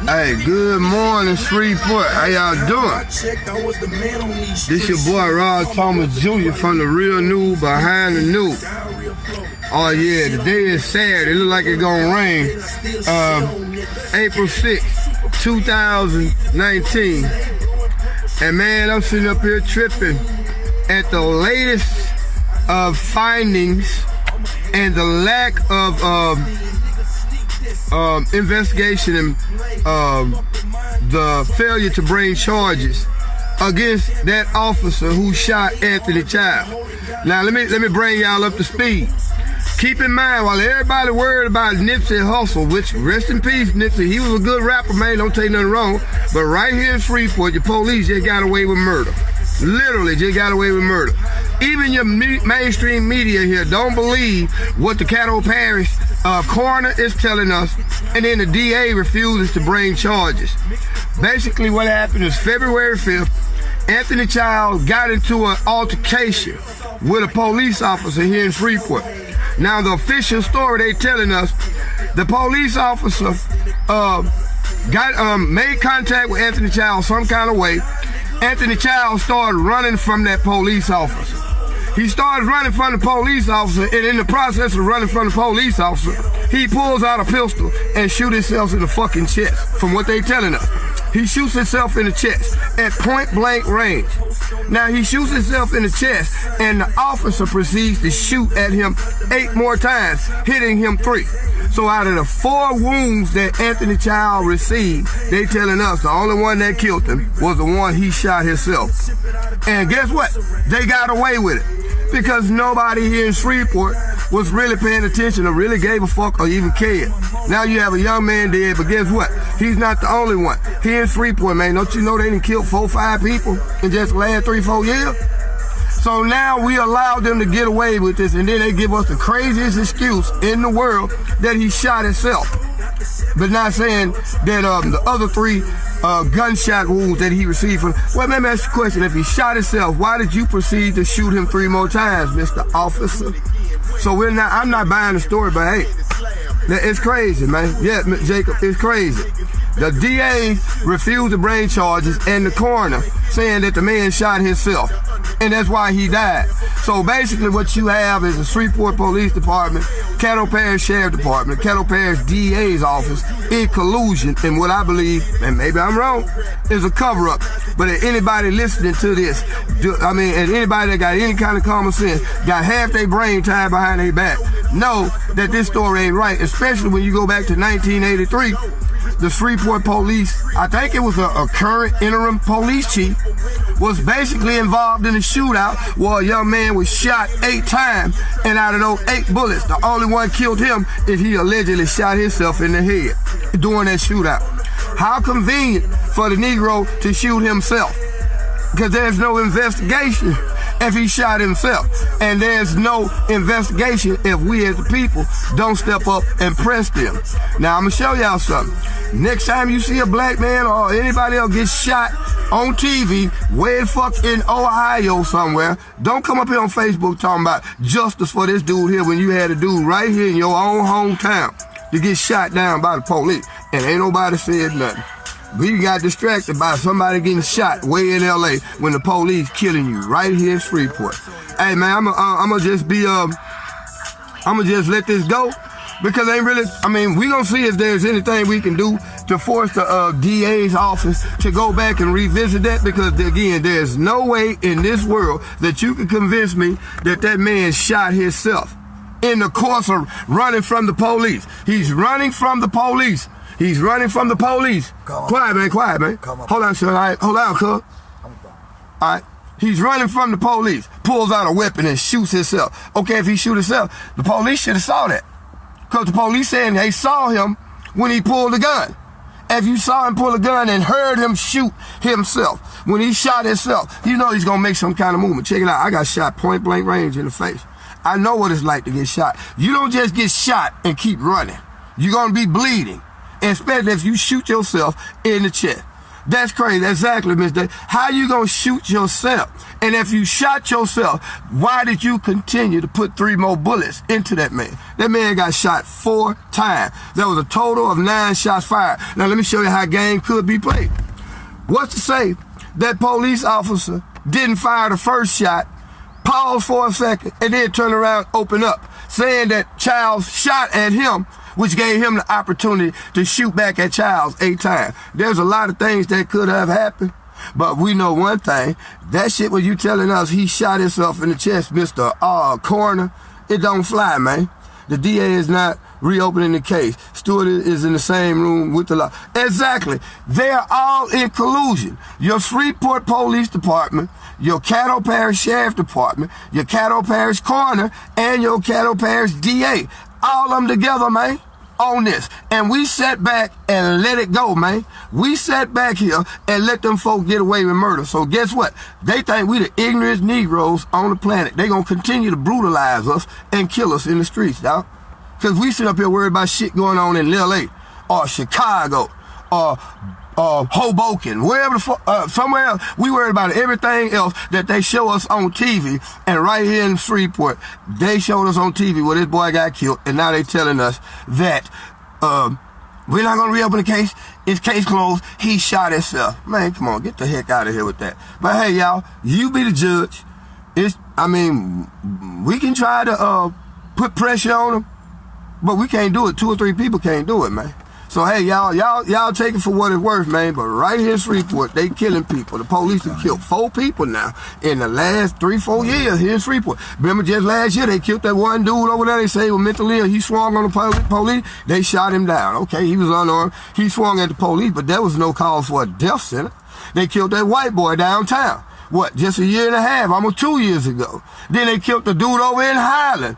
Hey, good morning, Shreveport. How y'all doing? This your boy, Rod Thomas Jr. from the Real News Behind the News. Oh yeah, the day is Saturday. It look like it's gonna rain. April 6th, 2019. And man, I'm sitting up here tripping at the latest findings and the lack of investigation and the failure to bring charges against that officer who shot Anthony Child. Now let me bring y'all up to speed. Keep in mind, while everybody worried about Nipsey Hussle, which rest in peace, Nipsey, he was a good rapper, man, don't take nothing wrong, but right here in Shreveport, your police just got away with murder. Literally just got away with murder. Even your mainstream media here don't believe what the Caddo Parish coroner is telling us, and then the DA refuses to bring charges. Basically what happened is February 5th, Anthony Child got into an altercation with a police officer here in Shreveport. Now the official story they telling us, the police officer made contact with Anthony Child some kind of way. Anthony Child started running from that police officer. He started running from the police officer, and in the process of running from the police officer, he pulls out a pistol and shoots himself in the fucking chest, from what they telling us. He shoots himself in the chest at point blank range. Now he shoots himself in the chest, and the officer proceeds to shoot at him 8 more times, hitting him 3. So out of the 4 wounds that Anthony Child received, they telling us the only one that killed him was the one he shot himself. And guess what? They got away with it, because nobody here in Shreveport was really paying attention or really gave a fuck or even cared. Now you have a young man dead, but guess what? He's not the only one. Here in Shreveport, man, don't you know they done killed 4 or 5 people in just the last 3 or 4 years? So now we allow them to get away with this, and then they give us the craziest excuse in the world that he shot himself. But not saying that the other 3 gunshot wounds that he received from. Well, let me ask you a question. If he shot himself, why did you proceed to shoot him 3 more times, Mr. Officer? So I'm not buying the story, but hey, it's crazy, man. Yeah, Jacob, it's crazy. The DA refused to bring charges, and the coroner saying that the man shot himself, and that's why he died. So basically what you have is the Shreveport Police Department, Caddo Parish Sheriff Department, Caddo Parish DA's office in collusion, and what I believe, and maybe I'm wrong, is a cover-up. But if anybody listening to this, and anybody that got any kind of common sense, got half their brain tied behind their back, know that this story ain't right, especially when you go back to 1983. The Shreveport Police, I think it was a current interim police chief, was basically involved in a shootout where a young man was shot 8 times, and out of those 8 bullets, the only one killed him is he allegedly shot himself in the head during that shootout. How convenient for the Negro to shoot himself, because there's no investigation if he shot himself, and there's no investigation if we as the people don't step up and press them. Now I'm gonna show y'all something. Next time you see a black man or anybody else get shot on TV way the fuck in Ohio somewhere, don't come up here on Facebook talking about justice for this dude here when you had a dude right here in your own hometown to get shot down by the police, and ain't nobody said nothing. We got distracted by somebody getting shot way in LA when the police killing you right here in Shreveport. Hey man, I'ma just let this go, because ain't really, we gonna see if there's anything we can do to force the DA's office to go back and revisit that, because again, there's no way in this world that you can convince me that that man shot himself in the course of running from the police. He's running from the police. He's running from the police. Quiet, man. Hold on, son. All right. Hold on, cuz. All right. He's running from the police, pulls out a weapon and shoots himself. Okay, if he shoot himself, the police should have saw that, because the police saying they saw him when he pulled the gun. If you saw him pull a gun and heard him shoot himself, when he shot himself, you know he's gonna make some kind of movement. Check it out. I got shot point blank range in the face. I know what it's like to get shot. You don't just get shot and keep running. You're gonna be bleeding, especially if you shoot yourself in the chest. That's crazy. Exactly, Miss Day. How you gonna shoot yourself? And if you shot yourself, why did you continue to put 3 more bullets into that man? That man got shot 4 times. There was a total of 9 shots fired. Now let me show you how a game could be played. What's to say that police officer didn't fire the first shot, pause for a second, and then turn around, open up, saying that Childs shot at him, which gave him the opportunity to shoot back at Childs 8 times. There's a lot of things that could have happened, but we know one thing. That shit when you telling us he shot himself in the chest, Mr. Coroner, it don't fly, man. The DA is not reopening the case. Stewart is in the same room with the law. Exactly. They're all in collusion. Your Shreveport Police Department, your Caddo Parish Sheriff Department, your Caddo Parish Coroner, and your Caddo Parish DA. All of them together, man, on this. And we sat back and let it go, man. We sat back here and let them folk get away with murder. So guess what? They think we the ignorant Negroes on the planet. They gonna continue to brutalize us and kill us in the streets, dog. Because we sit up here worried about shit going on in LA or Chicago or Hoboken, wherever the fuck, somewhere else. We worried about everything else that they show us on TV. And right here in Shreveport, they showed us on TV where this boy got killed. And now they telling us that we're not going to reopen the case. It's case closed. He shot himself. Man, come on, get the heck out of here with that. But hey, y'all, you be the judge. We can try to put pressure on them, but we can't do it. 2 or 3 people can't do it, man. So hey, y'all take it for what it's worth, man. But right here in Shreveport, they killing people. The police have killed 4 people now in the last 3-4 years here in Shreveport. Remember just last year, they killed that one dude over there. They say he was mentally ill. He swung on the police. They shot him down. Okay, he was unarmed. He swung at the police, but there was no cause for a death sentence. They killed that white boy downtown. What, just 1.5 years, almost 2 years ago. Then they killed the dude over in Highland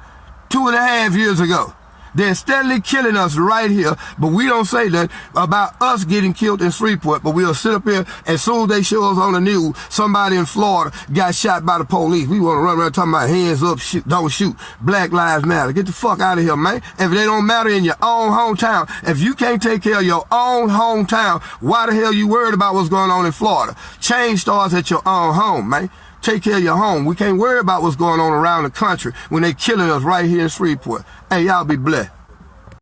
2.5 years ago. They're steadily killing us right here, but we don't say that about us getting killed in Shreveport, but we'll sit up here as soon as they show us on the news, somebody in Florida got shot by the police. We want to run around talking about hands up, shoot, don't shoot. Black Lives Matter. Get the fuck out of here, man. If they don't matter in your own hometown, if you can't take care of your own hometown, why the hell you worried about what's going on in Florida? Change starts at your own home, man. Take care of your home. We can't worry about what's going on around the country when they killing us right here in Shreveport. Hey, y'all be blessed.